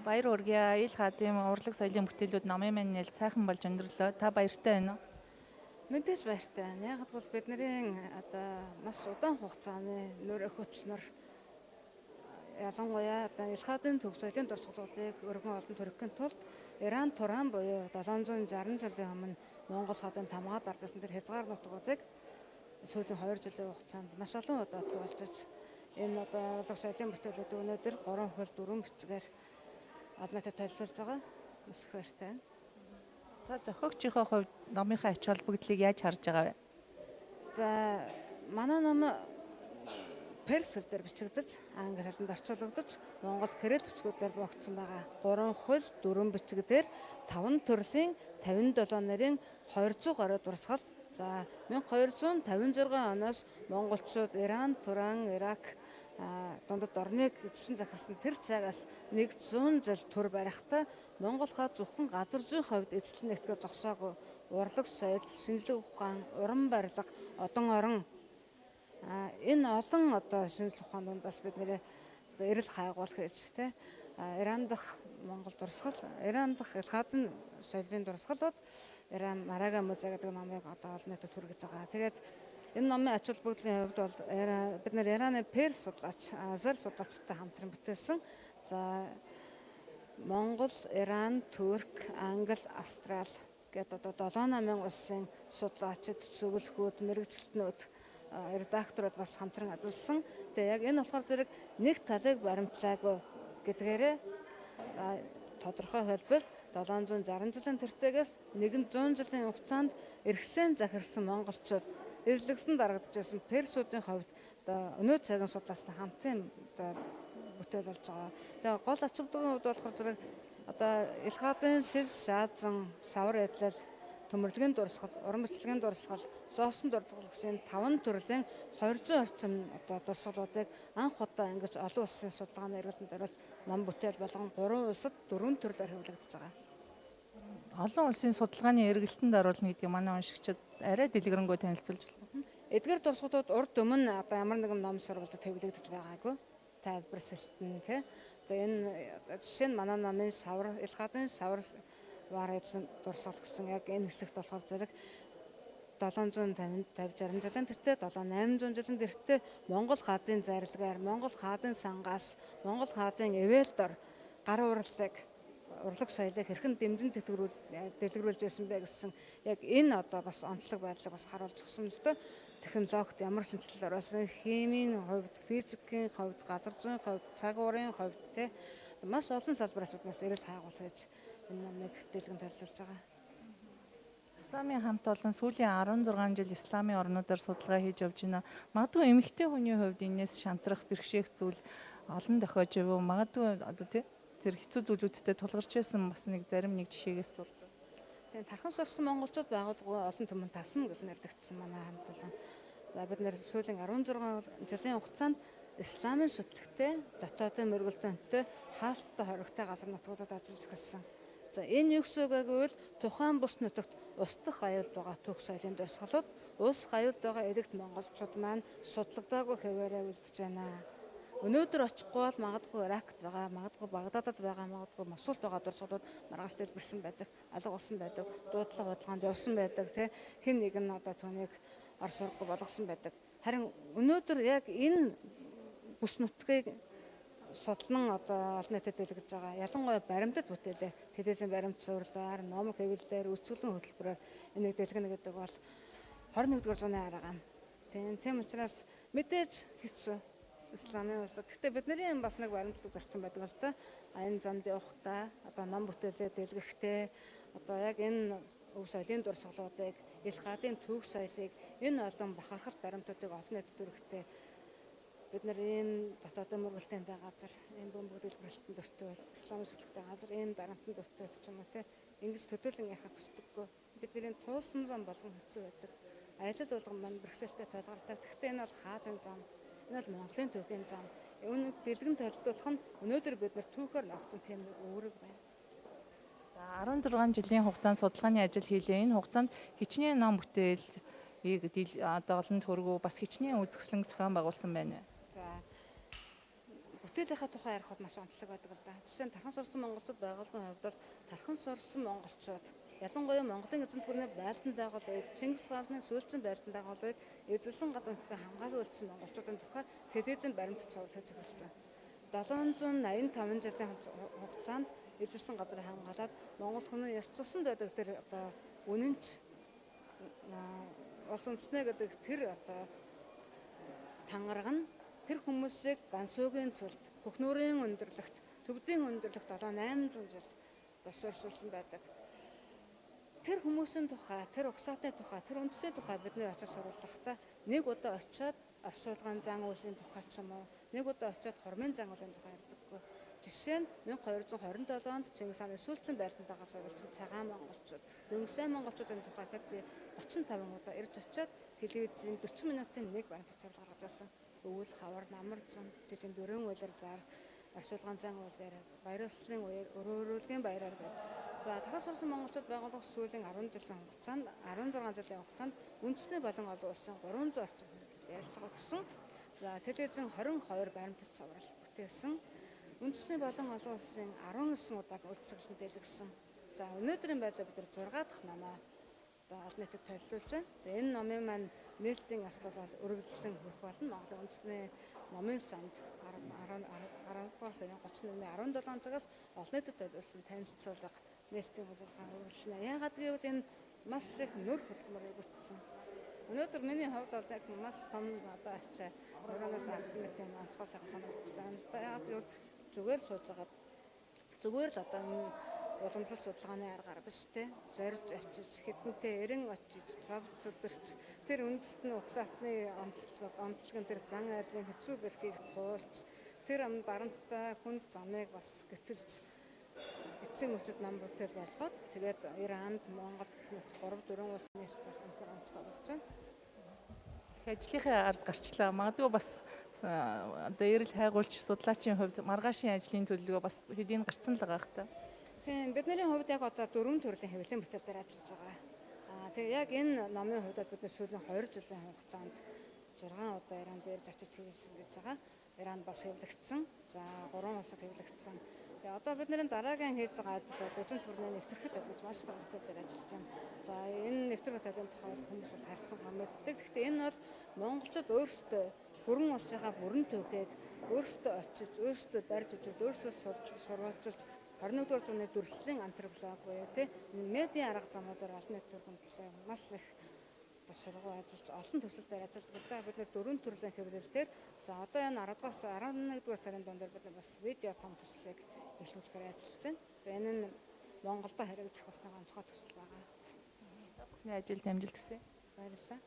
Баяр хүргэе. Ил хаадын урлаг соёлын бүтээлүүд номын маань нэл сайхан болж өндөрлөө. Та баяртай байна уу? Мэдээж баяртай байна. Яг бол бидний маш удаан хугацааны нөр хөтлөмөр ялангуяа илхаадын төв соёлын дурсгалуудыг өргөн олонд хүргэхийн тулд Иран Туран буюу 760 жилийн өмнө Монгол хадын тамгаад ардсан тэр хязгаар нутгуудыг сүүлийн 2 жилийн хугацаанд маш олон удаа туулжиж энэ урлаг соёлын бүтээлүүд өнөөдөр 3 хөл 4 бичгээр олон нийтэд толилуулж байгаа. Маш их баяртай байна. Та зохиогчийнхоо хувьд номынхаа ач холбогдлыг яаж харж байгаа вэ? За манай ном перс хэл дээр бичигдэж, англи хэлэнд орчуулагдаж, монгол кирилл бичгүүдээр бугдсан байгаа. 3 хөл 4 бичгээр 5 төрлийн 57 нэрийн 200 гаруй дурсгал. За 1256 оноос монголчууд Иран, Туран, Ирак дундад орныг эзлэн захиалсан тэр цагаас 100 жил төр барихтаа Монгол хаа зөвхөн газар зүйн хувьд эзлэн нэгтгэж зогсоогүй урлаг соёл, шинжлэх ухаан, уран барилга, одон орон энэ олон шинжлэх ухааны дундаас бид нэрээ эрэл хайгуул хийж Иран дахь Монгол дурсгал, Иран дахь илхаадын соёлын дурсгалууд Иран Марага музей гэдэг номыг олон нийтэд хүргэж байгаа. Тэгээд энэ номын ач холбогдлын хувьд бол бид нэр Ираны перс судлаач, азер судлаачтай хамтран бүтээсэн. За Монгол, Иран, Турк, Англи, Австрал гэдэг 7-8 улсын судлаачид, зөвлөхүүд, мэрэгчлэтнүүд, редакторууд бас хамтран ажилласан. Тэгээ яг энэ болохоор зэрэг нэг талыг баримтлаагүй гэдгээрээ тодорхой хэлбэл 760 жилийн тэртээс 100 жилийн хугацаанд эрхсэн захирсан монголчууд эзлэгсэн дарагдж байсан персүүдийн хувьд өнөө цагийн судлаачтай хамтын бүтээл болж байгаа. Тэгээ гол ач холбогдолын хувьд болохоор зэрэг илхаадын шил, шаазан, савар эдлэл, төмөрлөгийн дурсгал, уран бичлэгийн дурсгал, зоосон дурсгал гэсэн 5 төрлийн 200 орчим дурсгалуудыг анх удаа ингэж олон улсын судалгааны эргэлтэнд оруулж ном бүтээл болгон 3 улсад 4 төрлөөр хөвлөгдөж байгаа. Олон улсын судалгааны эргэлтэнд оруулна гэдгийг манай уншигчид арай дэлгэрэнгүй танилцуулж байна. Эдгээр дурсгалууд урд өмнө ямар нэгэн ном сурвалжид хэвлэгдэж байгаагүй. Тайлбарсалтын тэгээ энэ жишээ нь манай номын савар илхаадын савар вариатлын дурсгал гэсэн яг энэ хэсэгт болохоор зэрэг 750-60 жилийн тэртээ 700-800 жилийн тэртээ Монгол хаадын зарилгаар, Монгол хаадын сангаас, Монгол хаадын эвэлдор гар урлагийг урлаг соёлыг хэрхэн дэмжин дэлгэрүүлж байсан бэ гэсэн яг энэ бас онцлог байдлыг бас харуулж өгсөн л дээ. Технологид ямар шинжилэл оруулсан, химийн хувьд, физикийн хувьд, газар зүйн хувьд, цаг уурын хувьд маш олон салбараас биднээс эрэл хайгуул хийж энэ номыг дэлгэн толиулж байгаа. Исламын хамт олон сүүлийн 16 жил исламын орнуудаар судалгаа хийж явж байна. Магадгүй эмэгтэй хүний хувьд энэс шантрах, бэрхшээх зүйл олон тохиож яваа. Магадгүй тэр хэцүү зүйлүүдтэй тулгарч байсан бас зарим нэг жишээгээс дурдсан. Тэгээ тархан сурсан монголчууд байгууллагын олон түмэн тасам гэж нэрлэгдсэн манай хамт олон. За бид нэр сүүлийн 16 жилийн хугацаанд исламын шүтлэгтэй, дотоодын мөргөлдөөнтэй, хаалттай хоригтой газар нутгуудад ажиллаж эхэлсэн. За энэ юу гэсэн үг гэвэл тухайн бус нутагт устдах аюулд байгаа төв соёлын дурсгалууд улс аюулд байгаа элэгт монголчууд маань судлагдаагүй хэвээрээ үлдэж байна. Өнөөдөр очихгүй бол магадгүй Иракт байгаа, магадгүй Багдадад байгаа, магадгүй Мосулд байгаа дурсгалууд маргааш дэлбэрсэн байдаг, алга болсон байдаг, дуудлага бодлогоонд явсан байдаг, хэн нэг нь түүнийг орс ураггүй болгосон байдаг. Харин өнөөдөр яг энэ бүс нутгийг судлан олон нийтэд дэлгэж байгаа. Ялангуяа баримтат бүтээлээ, телевизийн баримт сурлаар, ном хэвлэлээр, үсгэлэн хөтөлбөрөөр энийг дэлгэнэ гэдэг бол 21-р зууны арга. Тийм учраас мэдээж хэцүү исламын улсад. Гэхдээ бидний бас нэг баримтлаг зарчим байдаг л да. Энэ замд явахдаа ном бүтээлээ дэлгэхдээ яг энэ өв соёлын дурсгалуудыг, илхаадын төв соёлыг энэ олон бахархалт баримтуудыг олон нийтэд хүргэхдээ бид нар ийм дотоодын мөргөлтөнтэй газар, ийм бөмбөг дэлбэрэлтэнд өртөө, исламын шүтлэгтэй газар, ийм дарамтанд өртөө ч юм уу ингэж төдийлөн яхах хүсдэггүй. Бидний туулсан зам болгон хэцүү байдаг. Аялал болгон маань бэрхшээлтэй толгортой. Гэхдээ энэ бол хаадын зам. Энэ бол Монголын түүхийн зам. Үүнийг дэлгэн толилуулах нь өнөөдөр бид нар түүхээр ногцсон тийм нэг үүрэг байна. За 16 жилийн хугацаанд судалгааны ажил хийлээ. Энэ хугацаанд хичнээн ном бүтээл олон төргөө бас хичнээн үзэсгэлэн зохион байгуулсан байна. За бүтээлийнхаа тухай ярихад маш онцлог байдаг л да. Жишээ нь тархан сурсан монголчууд байгууллагын хувьд бол тархан сурсан монголчууд ялангуяа Монголын эзэнт гүрний байлдан байгуул үед Чингис хааны сүүлчийн байлдан байгуул үед эзэлсэн газруудыг хамгаалуулсан монголчуудын тухай телевизэн баримт цовруул хэзэглэсэн. 785 жилийн хугацаанд эзэлсэн газрыг хамгаалаад Монгол хүний яс цусанд байдаг тэр одоо үнэнч ус үндэснэ гэдэг тэр одоо тангараг нь тэр хүмүүсийг гансуугийн цөлд, хөхнүүрийн өндөрлөгт, төвдийн өндөрлөгт 7-800 жил төвшөрсөн байдаг. Тэр хүмүүсийн тухай, тэр угсаатны тухай, тэр үндэсний тухай бид нэр очиж сурвалжлахдаа нэг удаа очиод оршуулгын зан үйлийн тухай ч юм уу, нэг удаа очиод хормын зан үйлийн тухай ярьдаггүй. Жишээ нь 1227 онд Чингис хааны сүүлчийн байлдан дагалуулсан цагаан монголчууд, дөнгөсөн монголчуудын тухай гэхэд би 35 удаа ирж очиод телевизийн 40 минутын нэг баримт цовруул гаргаж байсан. Өвөл, хавар, намар зам, жилийн дөрөн улирлаар, оршуулгын зан үйлээр, баяр ёслолын үеэр, өрөөрүүлгийн баяраар гээд. За тархан сурсан монголчууд байгуулах сүүлийн 16 жилийн хугацаанд үндэсний болон олон улсын 300 орчим хүн ярьцлага өгсөн. За телевизэн 22 баримт цовруул бүтээсэн. Үндэсний болон олон улсын 19 удаа үйлчилсэн дэлгэсэн. За өнөөдрийн байдлаар бид 6 дахь номоо одоо олон нийтэд төлөвлөж байна. Тэгээ энэ номын маань нээлтийн асуудал бол өргөжлөн хүрэх болно. Монголын үндэсний номын санд 10 сарын 31-ний 17 цагаас олон нийтэд төлөвлөсөн танилцуулга нээлтийн үйлчилгээ үргэлжлэнэ. Яагаад гэвэл энэ маш их нөр хөдөлмөрийг бүтсэн. Өнөөдөр миний хувьд бол яг маш том одоо ачаа өрөөнөөс авсан мэт юм онцгой сайхан санагдаж байна. Яагаад гэвэл зүгээр сууж байгаа зүгээр л одоо энэ уламжлалт судалгааны аргаар биш те зорж очиж хэдэнтэй эрен очиж зовж зүдэрч тэр үндэстэн угсаатны онцлог тэр зан айлын хэцүү бэрхийг туулж тэр дарамттай хүнд замыг бас гэтэлж эцсийн мөчөд ном бүтээл болгоод тэгээд Иранд, Монголд гэх мэт 3-4 улс нээлттэй өнөхөр онцгой болж байна. Ажлынхаа ард гарчлаа. Магадгүй бас одоо эрэл хайгуулч судлаачийн хувьд маргаашийн ажлын төлөвлөгөө бас хэдийн гарцсан л байгаа хта. Тийм бидний хувьд яг одоо 4 төрлийн хэвлэлийн бүтээл дээр ажиллаж байгаа. Тэгээ яг энэ номын хувьд бид сүүлийн 20 жилийн хугацаанд 6 удаа Иранд ирж очиж хэвлэсэн гэж байгаа. Иранд бас хэвлэгдсэн. За 3 улсад хэвлэгдсэн. Тэгээ одоо бидний дараагийн хийж байгаа ажил бол эзэнт гүрний нэвтрэх төлөвлөж маш том бүтээл дээр ажиллаж байна. За энэ нэвтрэх төлөвийн тухай хүмүүс бол харьцангуй мэддэг. Гэхдээ энэ бол монголчууд өөрсдөө бүрэн улсынхаа бүрэн төвхийг өөрсдөө очиж, өөрсдөө барьж үжиж, өөрсдөө сурвалжилж 21-р зууны дүрслийн антрополог буюу тийм медиа арга замуудаар олон нийт төрөмтлөө маш их сургуу ажиллаж олон төсөлтөөр ажилладаг л да. Бид нэр 4 төрлийн хэвлэлээр за одоо энэ 10-аас 11-р сарын дундаар бид бас видео том төслийг эхлүүлэхээр ажиллаж байна. Тэгээ энэ нь Монголдо хэрэгжих бас нэг онцгой төсөл байгаа. Бүхний ажилд амжилт хүсье. Баярлалаа.